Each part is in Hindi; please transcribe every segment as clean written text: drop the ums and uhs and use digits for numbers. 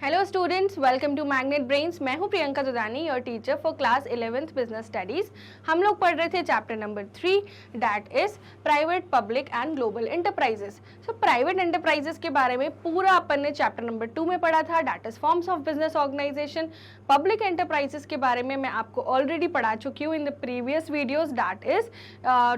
Hello students, welcome to Magnet Brains. मैं हूं Priyanka Dudani, your teacher for class 11th business studies. हम लोग पढ़ रहे थे chapter number 3, that is private, public and global enterprises. So private enterprises के बारे में पूरा अपन ने चैप्टर नंबर 2 में पढ़ा था, that is forms of business organisation. Public enterprises के बारे में मैं आपको ऑलरेडी पढ़ा चुकी हूँ in the previous videos, that is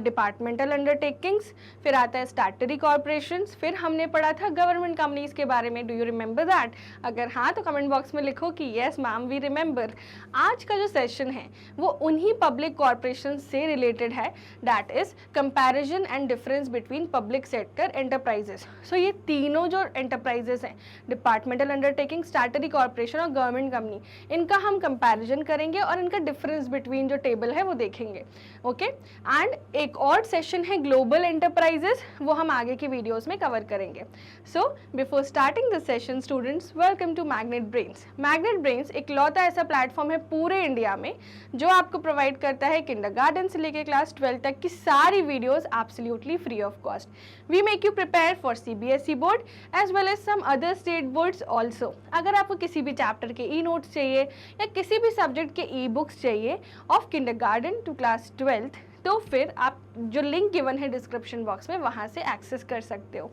departmental undertakings. फिर आता है स्टैट्यूटरी कॉर्पोरेशन। फिर हमने पढ़ा था गवर्नमेंट कंपनीज के बारे में। Do you remember that? अगर हाँ तो कमेंट बॉक्स में लिखो कि यस मैम वी रिमेंबर। आज का जो सेशन है वो उन्हीं पब्लिक कॉर्पोरेशन से रिलेटेड है, that is comparison and difference between public sector enterprises. So ये तीनों जो एंटरप्राइजेस हैं, डिपार्टमेंटल अंडरटेकिंग, स्टैट्यूटरी कॉर्पोरेशन और गवर्नमेंट कंपनी, इनका हम कंपैरिजन करेंगे और इनका डिफरेंस बिटवीन जो टेबल है वो देखेंगे। ओके एंड एक और सेशन है ग्लोबल एंटरप्राइजेस, वो हम आगे की वीडियोस में कवर करेंगे। So before starting this session students, welcome to Magnet Brains. Magnet Brains एक लौता ऐसा प्लेटफॉर्म है पूरे इंडिया में जो आपको प्रोवाइड करता है किंडरगार्टन से लेकर क्लास 12 तक की सारी videos absolutely free of cost. We make you prepare for CBSE board as well as some other state boards also. अगर आपको किसी भी चैप्टर के ई नोट्स चाहिए या किसी भी सब्जेक्ट के ई बुक्स चाहिए of kindergarten to class 12th, तो फिर आप जो लिंक गिवन है डिस्क्रिप्शन बॉक्स में वहाँ से एक्सेस कर सकते हो।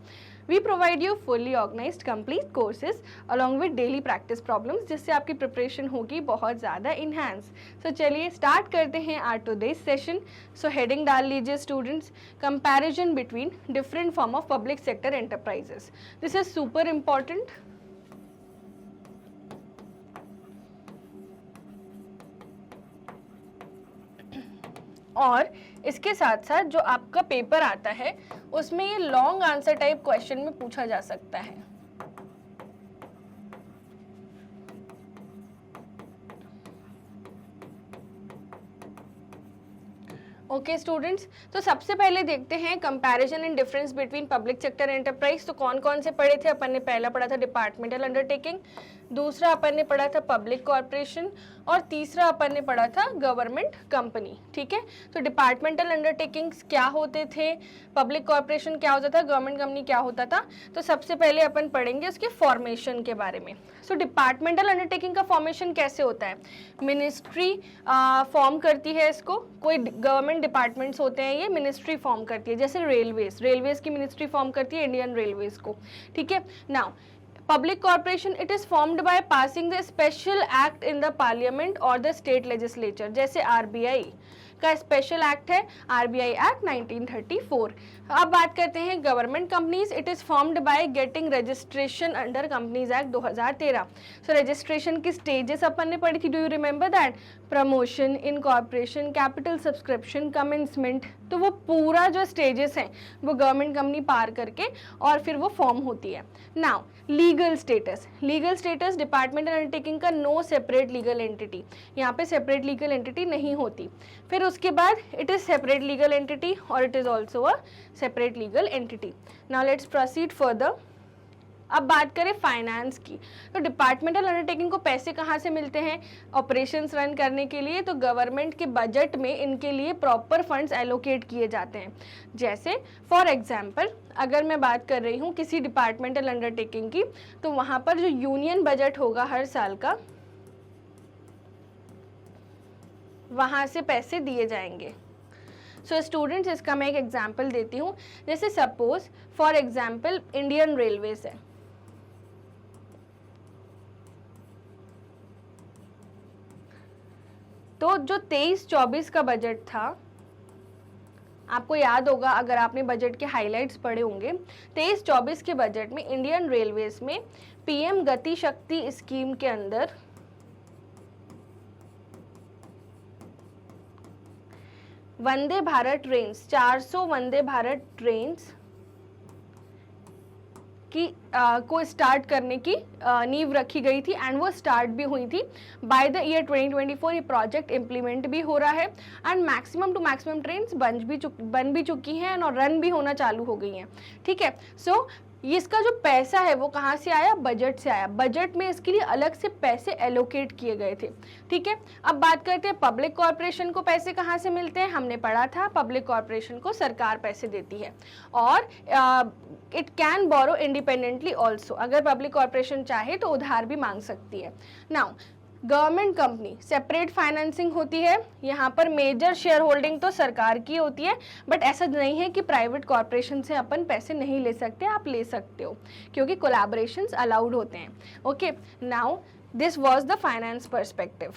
We provide you fully organised complete courses along with daily practice problems, जिससे आपकी प्रिपरेशन होगी बहुत ज़्यादा इन्हांस। सो चलिए स्टार्ट करते हैं our today's session. So heading डाल लीजिए students, comparison between different form of public sector enterprises. This is super important. और इसके साथ साथ जो आपका पेपर आता है उसमें ये लॉन्ग आंसर टाइप क्वेश्चन में पूछा जा सकता है। ओके स्टूडेंट्स, तो सबसे पहले देखते हैं comparison and difference between public sector enterprise. तो कौन कौन से पढ़े थे अपन ने? पहला पढ़ा था डिपार्टमेंटल अंडरटेकिंग, दूसरा अपन ने पढ़ा था पब्लिक कॉर्पोरेशन और तीसरा अपन ने पढ़ा था गवर्नमेंट कंपनी। ठीक है, तो डिपार्टमेंटल अंडरटेकिंग्स क्या होते थे, पब्लिक कॉर्पोरेशन क्या होता था, गवर्नमेंट कंपनी क्या होता था। तो सबसे पहले अपन पढ़ेंगे उसके फॉर्मेशन के बारे में। सो डिपार्टमेंटल अंडरटेकिंग का फॉर्मेशन कैसे होता है? मिनिस्ट्री फॉर्म करती है इसको, कोई गवर्नमेंट डिपार्टमेंट्स होते हैं ये मिनिस्ट्री फॉर्म करती है, जैसे रेलवेज की मिनिस्ट्री फॉर्म करती है इंडियन रेलवेज को। ठीक है, now Public corporation, it is formed by passing the special act in the parliament or the state legislature, जैसे RBI का स्पेशल एक्ट है RBI एक्ट 1934। अब बात करते हैं government companies. It is formed by getting registration under companies act 2013। So registration की स्टेजेस अपन ने पढ़ी थी, do you remember that? Promotion, incorporation, capital subscription, commencement. तो वो पूरा जो स्टेजेस हैं वो गवर्नमेंट कंपनी पार करके और फिर वो फॉर्म होती है। Now legal status, departmental undertaking का नो सेपरेट लीगल एंटिटी, यहाँ पे सेपरेट लीगल एंटिटी नहीं होती। फिर उसके बाद it is separate legal entity और it is also a separate legal entity. Now let's proceed further. अब बात करें फाइनेंस की, तो डिपार्टमेंटल अंडरटेकिंग को पैसे कहाँ से मिलते हैं ऑपरेशंस रन करने के लिए? तो गवर्नमेंट के बजट में इनके लिए प्रॉपर फंड्स एलोकेट किए जाते हैं। जैसे फॉर एग्जांपल अगर मैं बात कर रही हूँ किसी डिपार्टमेंटल अंडरटेकिंग की, तो वहाँ पर जो यूनियन बजट होगा हर साल का, वहाँ से पैसे दिए जाएंगे। सो स्टूडेंट्स, इसका मैं एक एग्जांपल देती हूँ। जैसे suppose for example Indian railways है, तो जो 23-24 का बजट था, आपको याद होगा अगर आपने बजट के हाइलाइट्स पढ़े होंगे, 23-24 के बजट में इंडियन रेलवेज में PM गति शक्ति स्कीम के अंदर वंदे भारत ट्रेन्स, 400 वंदे भारत ट्रेन्स की को स्टार्ट करने की नींव रखी गई थी एंड वो स्टार्ट भी हुई थी। बाय द ईयर 2024 ये प्रोजेक्ट इम्प्लीमेंट भी हो रहा है and maximum to maximum trains बन भी चुकी हैं और रन भी होना चालू हो गई हैं। ठीक है, सो इसका जो पैसा है वो कहाँ से आया, बजट से आया। बजट में इसके लिए अलग से पैसे एलोकेट किए गए थे। ठीक है, अब बात करते हैं पब्लिक कॉर्पोरेशन को पैसे कहाँ से मिलते हैं। हमने पढ़ा था पब्लिक कॉर्पोरेशन को सरकार पैसे देती है और it can borrow independently also, अगर पब्लिक कॉर्पोरेशन चाहे तो उधार भी मांग सकती है। Now government company separate financing होती है, यहाँ पर मेजर शेयर होल्डिंग तो सरकार की होती है, बट ऐसा नहीं है कि प्राइवेट कॉर्पोरेशन से अपन पैसे नहीं ले सकते, आप ले सकते हो क्योंकि कोलैबोरेशंस अलाउड होते हैं। Okay, now this was the finance perspective.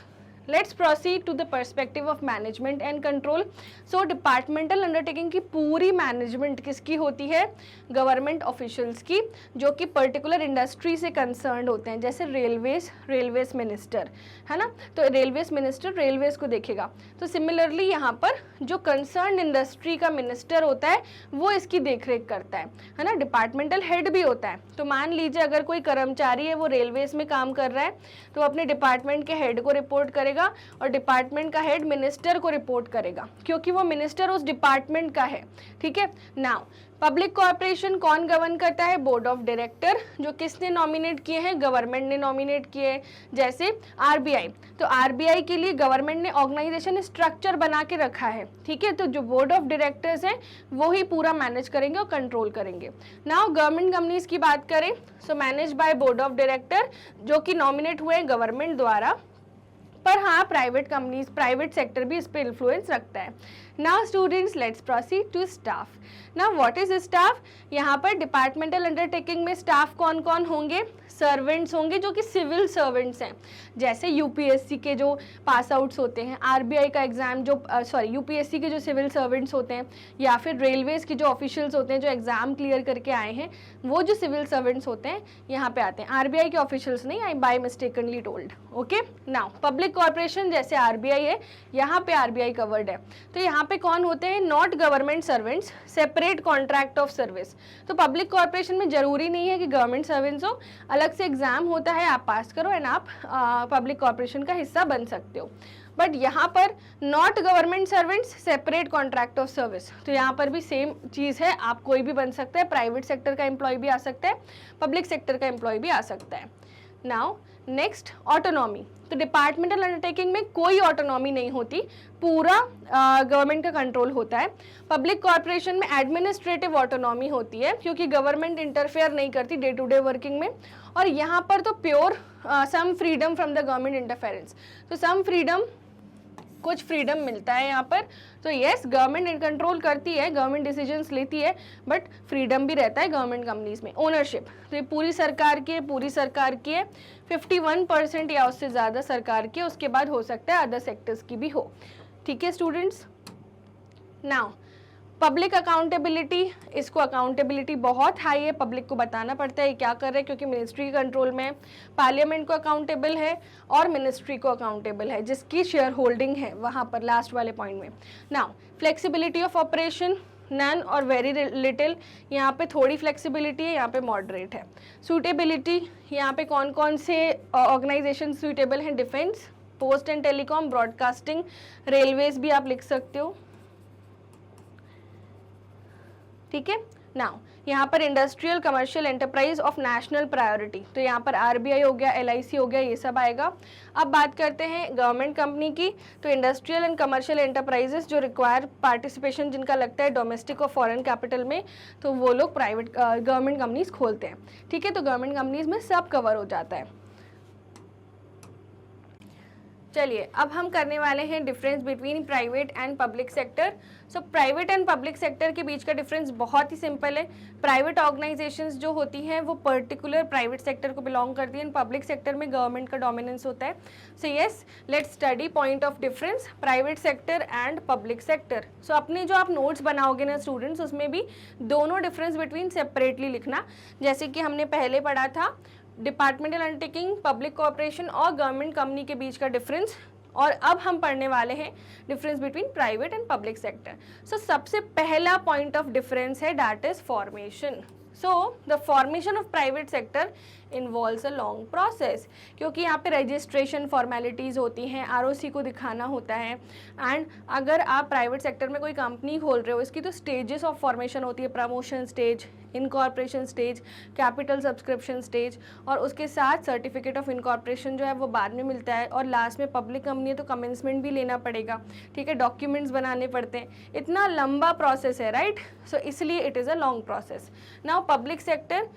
Let's proceed to the perspective of management and control. So departmental undertaking की पूरी मैनेजमेंट किसकी होती है, गवर्नमेंट ऑफिशियल्स की, जो कि पर्टिकुलर इंडस्ट्री से कंसर्न होते हैं, जैसे रेलवेज मिनिस्टर है ना, तो रेलवेज मिनिस्टर रेलवेज को देखेगा। तो सिमिलरली यहाँ पर जो कंसर्न इंडस्ट्री का मिनिस्टर होता है वो इसकी देखरेख करता है ना, डिपार्टमेंटल हेड भी होता है। तो मान लीजिए अगर कोई कर्मचारी है वो रेलवेज में काम कर रहा है तो अपने डिपार्टमेंट के हेड को रिपोर्ट करेगा और डिपार्टमेंट का हेड मिनिस्टर को रिपोर्ट करेगा क्योंकि वो मिनिस्टर उस डिपार्टमेंट का है। ठीक है, नाउ पब्लिक कॉर्पोरेशन कौन गवर्न करता है, बोर्ड ऑफ डायरेक्टर, जो किसने नॉमिनेट किए हैं, गवर्नमेंट ने नॉमिनेट किए हैं। जैसे आरबीआई, तो आरबीआई के लिए गवर्नमेंट ने ऑर्गेनाइजेशन स्ट्रक्चर बना के रखा है। ठीक है, तो जो बोर्ड ऑफ डायरेक्टर्स हैं वो ही पूरा मैनेज करेंगे और कंट्रोल करेंगे। नाउ गवर्नमेंट कंपनीज की बात करें, so manage by board of director, जो कि नॉमिनेट हुए हैं गवर्नमेंट द्वारा, पर हाँ प्राइवेट कंपनीज, प्राइवेट सेक्टर भी इस पर इन्फ्लुएंस रखता है। Now students let's proceed to staff. Now what is staff, यहाँ पर डिपार्टमेंटल अंडरटेकिंग में स्टाफ कौन कौन होंगे, सर्वेंट्स होंगे जो कि सिविल सर्वेंट्स हैं, जैसे यूपीएससी के जो पास आउट्स होते हैं, आरबीआई का एग्जाम जो यूपीएससी के जो सिविल सर्वेंट्स होते हैं, या फिर रेलवेज के जो ऑफिशियल्स होते हैं जो एग्जाम क्लियर करके आए हैं, वो जो सिविल सर्वेंट्स होते हैं यहाँ पे आते हैं। आरबीआई के ऑफिशियल्स नहीं, I by mistakenly told. Okay, now public corporation जैसे आरबीआई है, यहाँ पे आरबीआई कवर्ड है, तो यहाँ पे कौन होते हैं, not government servants, separate contract of service. तो पब्लिक कॉर्पोरेशन में जरूरी नहीं है कि गवर्नमेंट सर्वेंट्स हो, अलग से एग्जाम होता है, आप पास करो एंड आप पब्लिक कॉर्पोरेशन का हिस्सा बन सकते हो। बट यहाँ पर not government servants, separate contract of service, तो यहाँ पर भी सेम चीज़ है, आप कोई भी बन सकता है, प्राइवेट सेक्टर का एम्प्लॉय भी आ सकता है, पब्लिक सेक्टर का एम्प्लॉय भी आ सकता है। नाउ नेक्स्ट ऑटोनॉमी, तो डिपार्टमेंटल अंडरटेकिंग में कोई ऑटोनॉमी नहीं होती, पूरा गवर्नमेंट का कंट्रोल होता है। पब्लिक कॉर्पोरेशन में एडमिनिस्ट्रेटिव ऑटोनॉमी होती है क्योंकि गवर्नमेंट इंटरफेयर नहीं करती डे टू डे वर्किंग में, और यहाँ पर तो pure some freedom from the government interference, तो सम फ्रीडम, कुछ फ्रीडम मिलता है यहाँ पर। तो यस, गवर्नमेंट कंट्रोल करती है, गवर्नमेंट डिसीजंस लेती है, बट फ्रीडम भी रहता है गवर्नमेंट कंपनीज में। ओनरशिप, तो ये पूरी सरकार की है, पूरी सरकार की है, 51% या उससे ज़्यादा सरकार की है, उसके बाद हो सकता है अदर सेक्टर्स की भी हो। ठीक है स्टूडेंट्स, नाउ पब्लिक अकाउंटेबिलिटी, इसको अकाउंटेबिलिटी बहुत हाई है, पब्लिक को बताना पड़ता है क्या कर रहे हैं क्योंकि मिनिस्ट्री के कंट्रोल में है। पार्लियामेंट को अकाउंटेबल है और मिनिस्ट्री को अकाउंटेबल है जिसकी शेयर होल्डिंग है वहाँ पर लास्ट वाले पॉइंट में। Now flexibility of operation, none और वेरी लिटिल, यहाँ पे थोड़ी फ्लेक्सिबिलिटी है, यहाँ पे मॉडरेट है। सूटेबिलिटी, यहाँ पे कौन कौन से ऑर्गेनाइजेशन सूटेबल हैं, defence, post and telecom, broadcasting, railways भी आप लिख सकते हो। ठीक है, नाउ यहाँ पर industrial commercial enterprise of national priority, तो यहाँ पर आरबीआई हो गया, एलआईसी हो गया, ये सब आएगा। अब बात करते हैं गवर्नमेंट कंपनी की, तो इंडस्ट्रियल एंड कमर्शियल एंटरप्राइजेस जो रिक्वायर पार्टिसिपेशन जिनका लगता है डोमेस्टिक और फॉरेन कैपिटल में, तो वो लोग प्राइवेट गवर्नमेंट कंपनीज खोलते हैं। ठीक है, तो गवर्नमेंट कंपनीज में सब कवर हो जाता है। चलिए अब हम करने वाले हैं difference between private and public sector. So private and public sector के बीच का डिफरेंस बहुत ही सिंपल है। प्राइवेट ऑर्गेनाइजेशंस जो होती हैं वो पर्टिकुलर प्राइवेट सेक्टर को बिलोंग करती हैं, पब्लिक सेक्टर में गवर्नमेंट का डोमिनेंस होता है। So yes, let's study point of difference private sector and public sector. So अपने जो आप नोट्स बनाओगे ना स्टूडेंट्स, उसमें भी दोनों डिफरेंस बिटवीन सेपरेटली लिखना, जैसे कि हमने पहले पढ़ा था डिपार्टमेंटल अंडरटेकिंग, पब्लिक कॉर्पोरेशन और गवर्नमेंट कंपनी के बीच का डिफरेंस, और अब हम पढ़ने वाले हैं difference between private and public sector. So सबसे पहला पॉइंट ऑफ डिफरेंस है that is formation. So the formation of private sector involves a long process, क्योंकि यहाँ पे रजिस्ट्रेशन फॉर्मेलिटीज़ होती हैं, आरओसी को दिखाना होता है, एंड अगर आप प्राइवेट सेक्टर में कोई कंपनी खोल रहे हो इसकी तो स्टेजेस ऑफ फॉर्मेशन होती है, promotion stage, incorporation stage, capital subscription stage, और उसके साथ सर्टिफिकेट ऑफ इनकॉर्पोरेशन जो है वो बाद में मिलता है, और लास्ट में पब्लिक कंपनी है तो कमेंसमेंट भी लेना पड़ेगा, ठीक है, डॉक्यूमेंट्स बनाने पड़ते हैं, इतना लंबा प्रोसेस है, राइट। सो इसलिए it is a long process. Now public sector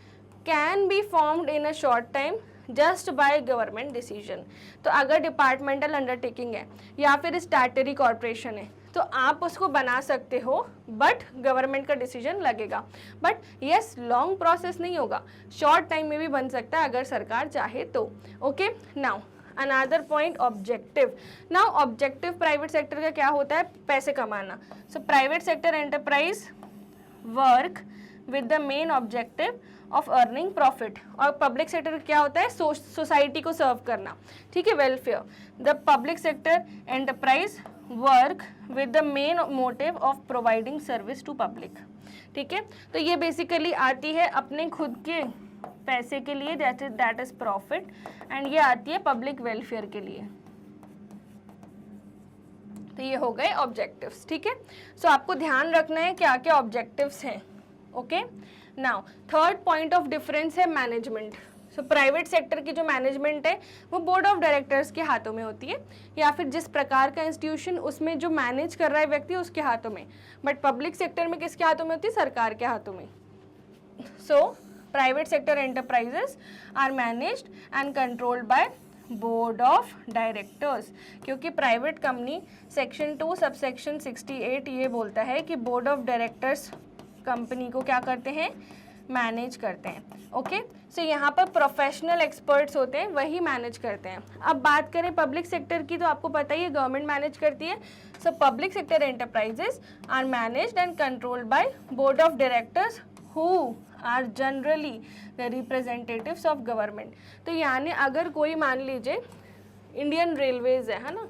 can be formed in a short time just by government decision. तो अगर डिपार्टमेंटल अंडरटेकिंग है या फिर स्टैट्यूटरी कॉर्पोरेशन है तो आप उसको बना सकते हो, बट गवर्नमेंट का डिसीजन लगेगा। बट यस, लॉन्ग प्रोसेस नहीं होगा, शॉर्ट टाइम में भी बन सकता है अगर सरकार चाहे तो। Okay, now another point, objective. Now objective private sector का क्या होता है? पैसे कमाना। So private sector enterprise work with the main objective of earning profit. और पब्लिक सेक्टर क्या होता है? सोसाइटी को सर्व करना, ठीक है, welfare. The public sector enterprise work with the main motive of providing service to public, ठीक है। तो ये बेसिकली आती है अपने खुद के पैसे के लिए, दैट इज प्रॉफिट, एंड ये आती है पब्लिक वेलफेयर के लिए। तो ये हो गए ऑब्जेक्टिव्स, ठीक है। सो आपको ध्यान रखना है क्या क्या ऑब्जेक्टिव्स हैं। Okay, now third point of difference है मैनेजमेंट। सो प्राइवेट सेक्टर की जो मैनेजमेंट है वो बोर्ड ऑफ डायरेक्टर्स के हाथों में होती है, या फिर जिस प्रकार का इंस्टीट्यूशन उसमें जो मैनेज कर रहा है व्यक्ति उसके हाथों में। बट पब्लिक सेक्टर में किसके हाथों में होती है? सरकार के हाथों में। So private sector enterprises are managed and controlled by board of directors, क्योंकि प्राइवेट कंपनी सेक्शन 2 सबसेक्शन 68 ये बोलता है कि बोर्ड ऑफ डायरेक्टर्स कंपनी को क्या करते हैं? मैनेज करते हैं। ओके, सो यहाँ पर प्रोफेशनल एक्सपर्ट्स होते हैं, वही मैनेज करते हैं। अब बात करें पब्लिक सेक्टर की, तो आपको पता ही है गवर्नमेंट मैनेज करती है। So public sector enterprises are managed and controlled by board of directors who are generally the representatives of government. तो यानी अगर कोई मान लीजिए इंडियन रेलवेज है ना,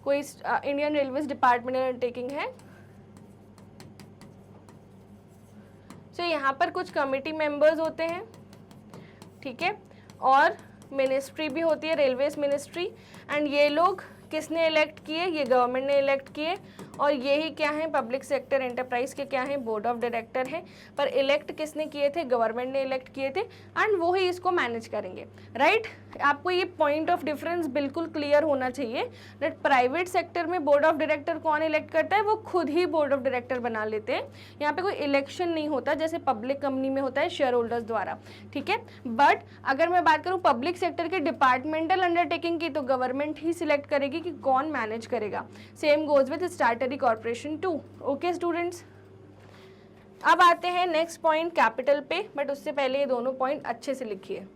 कोई इंडियन रेलवेज डिपार्टमेंट अंडरटेकिंग है, तो यहाँ पर कुछ कमेटी मेंबर्स होते हैं, ठीक है, और मिनिस्ट्री भी होती है, रेलवेज मिनिस्ट्री, एंड ये लोग किसने इलेक्ट किए? ये गवर्नमेंट ने इलेक्ट किए, और यही क्या है? पब्लिक सेक्टर एंटरप्राइज के क्या हैं? बोर्ड ऑफ डायरेक्टर हैं। पर इलेक्ट किसने किए थे? गवर्नमेंट ने इलेक्ट किए थे, एंड वो ही इसको मैनेज करेंगे, राइट। आपको ये पॉइंट ऑफ डिफरेंस बिल्कुल क्लियर होना चाहिए दैट प्राइवेट सेक्टर में बोर्ड ऑफ डायरेक्टर कौन इलेक्ट करता है? वो खुद ही बोर्ड ऑफ डायरेक्टर बना लेते हैं, यहाँ पे कोई इलेक्शन नहीं होता जैसे पब्लिक कंपनी में होता है शेयर होल्डर्स द्वारा, ठीक है। बट अगर मैं बात करूँ पब्लिक सेक्टर के डिपार्टमेंटल अंडरटेकिंग की, तो गवर्नमेंट ही सिलेक्ट करेगी कि कौन मैनेज करेगा। Same goes with statutory corporation too. Okay students, अब आते हैं नेक्स्ट पॉइंट कैपिटल पे, बट उससे पहले ये दोनों पॉइंट अच्छे से लिखिए।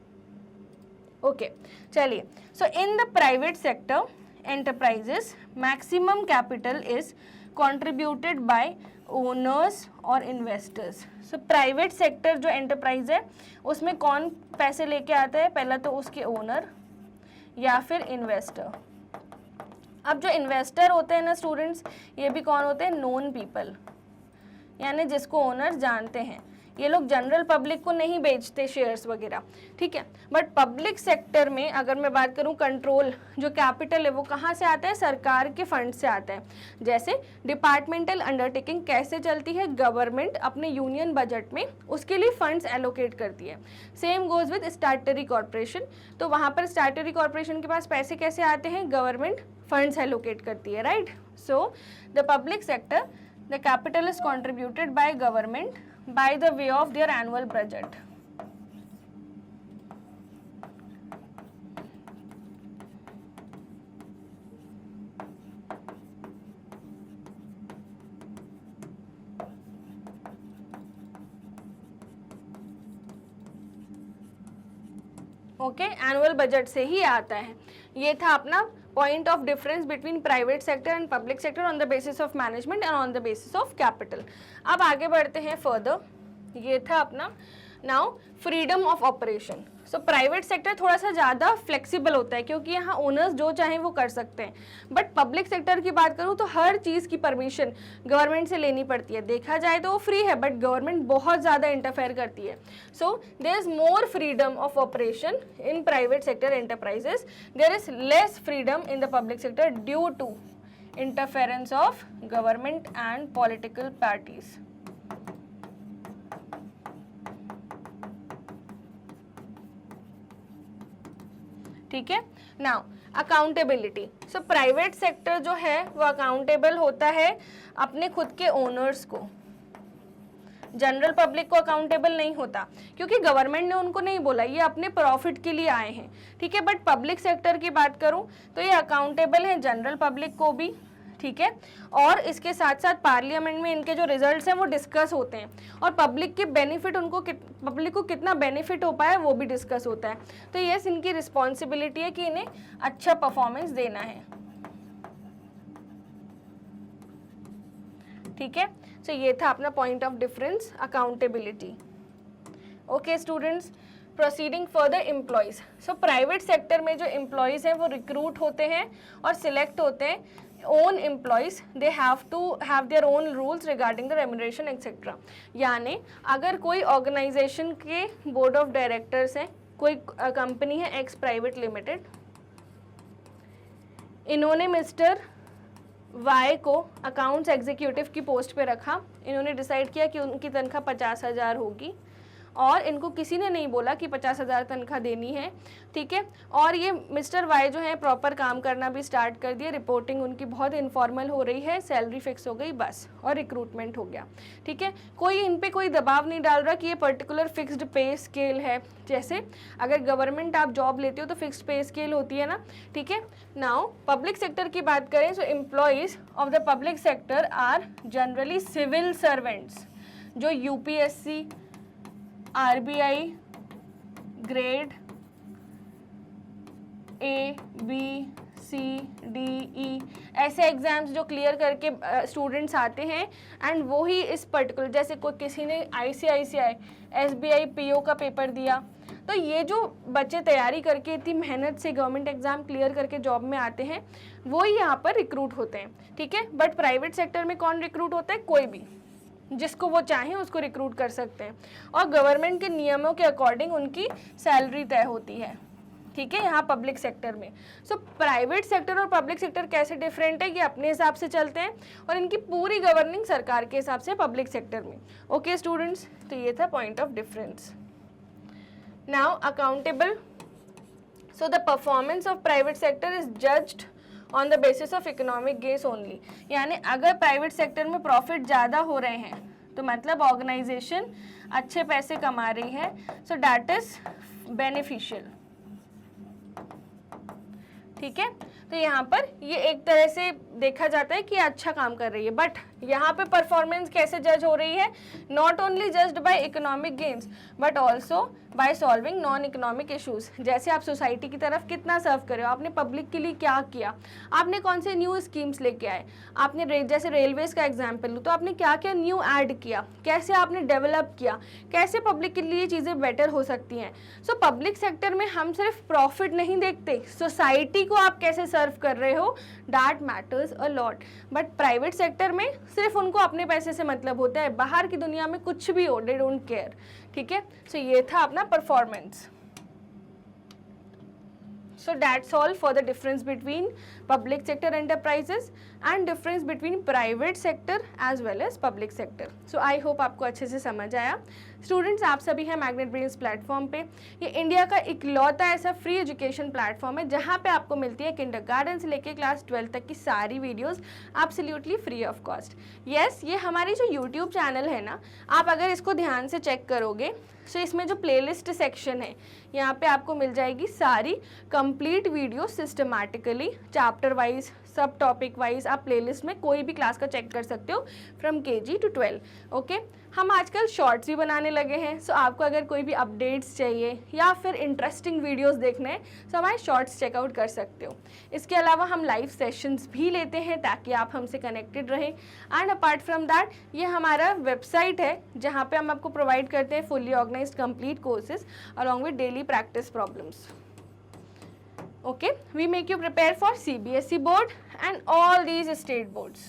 ओके, चलिए। So in the private sector enterprises maximum capital is contributed by owners और इन्वेस्टर्स। सो प्राइवेट सेक्टर जो एंटरप्राइज है उसमें कौन पैसे लेके आता है? पहला तो उसके ओनर या फिर इन्वेस्टर। अब जो इन्वेस्टर होते हैं ना स्टूडेंट्स, ये भी कौन होते हैं? नोन पीपल, यानी जिसको ओनर जानते हैं। ये लोग जनरल पब्लिक को नहीं बेचते शेयर्स वगैरह, ठीक है। बट पब्लिक सेक्टर में अगर मैं बात करूं, कंट्रोल जो कैपिटल है वो कहाँ से आता है? सरकार के फंड से आता है। जैसे डिपार्टमेंटल अंडरटेकिंग कैसे चलती है? गवर्नमेंट अपने यूनियन बजट में उसके लिए फंड्स एलोकेट करती है। Same goes with statutory corporation. तो वहाँ पर स्टैट्यूटरी कॉर्पोरेशन के पास पैसे कैसे आते हैं? गवर्नमेंट फंड्स एलोकेट करती है, right. So the public sector, the capital is contributed by government by the way of their annual budget. Okay, annual budget से ही आता है। ये था अपना point of difference between private sector and public sector on the basis of management and on the basis of capital. अब आगे बढ़ते हैं फर्दर। ये था अपना now freedom of operation. So private sector थोड़ा सा ज़्यादा फ्लेक्सिबल होता है क्योंकि यहाँ ओनर्स जो चाहें वो कर सकते हैं। बट पब्लिक सेक्टर की बात करूँ तो हर चीज़ की परमिशन गवर्नमेंट से लेनी पड़ती है। देखा जाए तो वो फ्री है बट गवर्नमेंट बहुत ज़्यादा इंटरफेयर करती है। So there is more freedom of operation in private sector enterprises, there is less freedom in the public sector due to interference of government and political parties. ठीक है। Now accountability, so private sector जो है वो अकाउंटेबल होता है अपने खुद के ओनर्स को, जनरल पब्लिक को अकाउंटेबल नहीं होता, क्योंकि गवर्नमेंट ने उनको नहीं बोला, ये अपने प्रॉफिट के लिए आए हैं, ठीक है। बट पब्लिक सेक्टर की बात करूं तो ये अकाउंटेबल है जनरल पब्लिक को भी, ठीक है। और इसके साथ साथ पार्लियामेंट में इनके जो रिजल्ट्स हैं वो डिस्कस होते हैं, और पब्लिक के बेनिफिट पब्लिक को कितना बेनिफिट हो पाया वो भी डिस्कस होता है। तो यस, इनकी रिस्पॉन्सिबिलिटी है कि इन्हें अच्छा परफॉर्मेंस देना है, ठीक है। सो ये था अपना point of difference, accountability. Okay students, proceeding further, employees. So private sector में जो एम्प्लॉयज़ हैं वो रिक्रूट होते हैं और सिलेक्ट होते हैं own employees, they have to have their own rules regarding the remuneration etcetera. यानी अगर कोई ऑर्गेनाइजेशन के बोर्ड ऑफ डायरेक्टर्स हैं, कोई कंपनी है एक्स प्राइवेट लिमिटेड, इन्होंने मिस्टर वाई को अकाउंट्स एग्जीक्यूटिव की पोस्ट पे रखा, इन्होंने डिसाइड किया कि उनकी तनख्वाह 50,000 होगी, और इनको किसी ने नहीं बोला कि 50,000 तनख्वाह देनी है, ठीक है। और ये मिस्टर वाई जो है प्रॉपर काम करना भी स्टार्ट कर दिया, रिपोर्टिंग उनकी बहुत इनफॉर्मल हो रही है, सैलरी फिक्स हो गई बस, और रिक्रूटमेंट हो गया, ठीक है। कोई इन पे कोई दबाव नहीं डाल रहा कि ये पर्टिकुलर फिक्स्ड पे स्केल है। जैसे अगर गवर्नमेंट आप जॉब लेते हो तो फिक्स्ड पे स्केल होती है ना, ठीक है। नाउ पब्लिक सेक्टर की बात करें, so employees of the public sector are generally civil servants, जो UPSC, RBI grade A, B, C, D, E ऐसे एग्जाम्स जो क्लियर करके स्टूडेंट्स आते हैं, एंड वो ही इस पर्टिकुलर, जैसे कोई किसी ने आईसीआईसीआई, एसबीआई पीओ का पेपर दिया, तो ये जो बच्चे तैयारी करके इतनी मेहनत से गवर्नमेंट एग्जाम क्लियर करके जॉब में आते हैं, वो ही यहाँ पर रिक्रूट होते हैं, ठीक है। बट प्राइवेट सेक्टर में कौन रिक्रूट होता है? कोई भी, जिसको वो चाहें उसको रिक्रूट कर सकते हैं, और गवर्नमेंट के नियमों के अकॉर्डिंग उनकी सैलरी तय होती है, ठीक है, यहाँ पब्लिक सेक्टर में। सो प्राइवेट सेक्टर और पब्लिक सेक्टर कैसे डिफरेंट है, ये अपने हिसाब से चलते हैं, और इनकी पूरी गवर्निंग सरकार के हिसाब से पब्लिक सेक्टर में। ओके स्टूडेंट्स, तो ये था point of difference. Now accountable, so the performance of private sector is judged on the basis of economic gains only. यानी अगर प्राइवेट सेक्टर में प्रॉफिट ज़्यादा हो रहे हैं तो मतलब ऑर्गेनाइजेशन अच्छे पैसे कमा रही है, सो दैट इज बेनिफिशियल, ठीक है। तो यहाँ पर ये एक तरह से देखा जाता है कि अच्छा काम कर रही है, बट यहाँ पे परफॉर्मेंस कैसे जज हो रही है? Not only judged bye economic gains but also by solving non economic issues. जैसे आप सोसाइटी की तरफ कितना सर्व कर रहे हो, आपने पब्लिक के लिए क्या किया, आपने कौन से न्यू स्कीम्स लेके आए, आपने जैसे रेलवेज का एग्जाम्पल लूँ तो आपने क्या क्या न्यू ऐड किया, कैसे आपने डेवलप किया, कैसे पब्लिक के लिए चीज़ें बेटर हो सकती हैं। सो पब्लिक सेक्टर में हम सिर्फ प्रॉफिट नहीं देखते, सोसाइटी को आप कैसे सर्व कर रहे हो, that matters a lot. But private sector में सिर्फ उनको अपने पैसे से मतलब होता है, बाहर की दुनिया में कुछ भी हो, दे डोंट केयर, ठीक है। सो ये था अपना performance. So that's all for the difference between public sector enterprises and difference between private sector as well as public sector. So I hope आपको अच्छे से समझ आया। स्टूडेंट्स, आप सभी हैं मैग्नेट ब्रेन्स प्लेटफॉर्म पे। ये इंडिया का इकलौता ऐसा फ्री एजुकेशन प्लेटफॉर्म है जहाँ पे आपको मिलती है किंडरगार्टन से लेके क्लास 12 तक की सारी videos absolutely free of cost. Yes, ये हमारी जो यूट्यूब चैनल है ना, आप अगर इसको ध्यान से चेक करोगे तो इसमें जो प्लेलिस्ट सेक्शन है यहाँ पे आपको मिल जाएगी सारी complete video systematically, chapter wise, सब टॉपिक वाइज। आप प्लेलिस्ट में कोई भी क्लास का चेक कर सकते हो फ्रॉम KG to 12। ओके, हम आजकल शॉर्ट्स भी बनाने लगे हैं, सो आपको अगर कोई भी अपडेट्स चाहिए या फिर इंटरेस्टिंग वीडियोस देखने हैं तो हमारे शॉर्ट्स चेकआउट कर सकते हो। इसके अलावा हम लाइव सेशंस भी लेते हैं ताकि आप हमसे कनेक्टेड रहें। एंड अपार्ट फ्रॉम दैट, ये हमारा वेबसाइट है जहाँ पे हम आपको प्रोवाइड करते हैं fully organised complete courses along with daily practice problems. Okay, we make you prepare for CBSE board and all these state boards.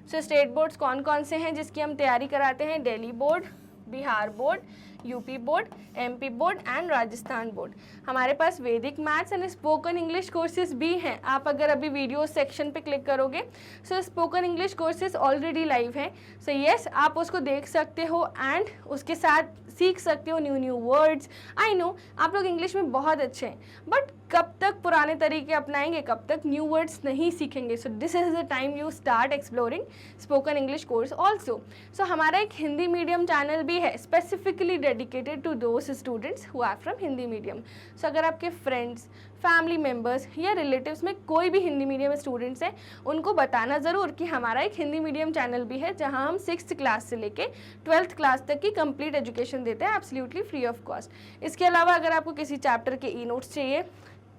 So state boards कौन कौन से हैं जिसकी हम तैयारी कराते हैं? Delhi board, Bihar board, UP board, MP board and Rajasthan board. हमारे पास वैदिक maths and spoken English courses भी हैं। आप अगर अभी वीडियो सेक्शन पे क्लिक करोगे so spoken English courses already live हैं। सो यस, आप उसको देख सकते हो एंड उसके साथ सीख सकते हो न्यू वर्ड्स। आई नो आप लोग इंग्लिश में बहुत अच्छे हैं, बट कब तक पुराने तरीके अपनाएंगे, कब तक न्यू वर्ड्स नहीं सीखेंगे। So this is the time you start exploring spoken English course also. So हमारा एक हिंदी मीडियम चैनल भी है specifically dedicated to those students who are from Hindi medium. So अगर आपके फ्रेंड्स, फैमिली मेम्बर्स या रिलेटिव्स में कोई भी हिंदी मीडियम स्टूडेंट्स हैं, उनको बताना ज़रूर कि हमारा एक हिंदी मीडियम चैनल भी है जहां हम 6th क्लास से लेके 12th क्लास तक की कंप्लीट एजुकेशन देते हैं एब्सोल्युटली फ्री ऑफ कॉस्ट। इसके अलावा अगर आपको किसी चैप्टर के ई नोट्स चाहिए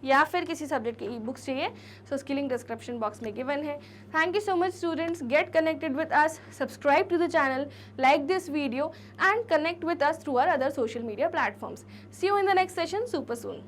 या फिर किसी सब्जेक्ट के ई बुक्स चाहिए सो उसकी लिंक डिस्क्रिप्शन बॉक्स में गिवन है। Thank you so much students, get connected with us, subscribe to the channel, like this video and connect with us through our other social media platforms. See you in the next session super soon.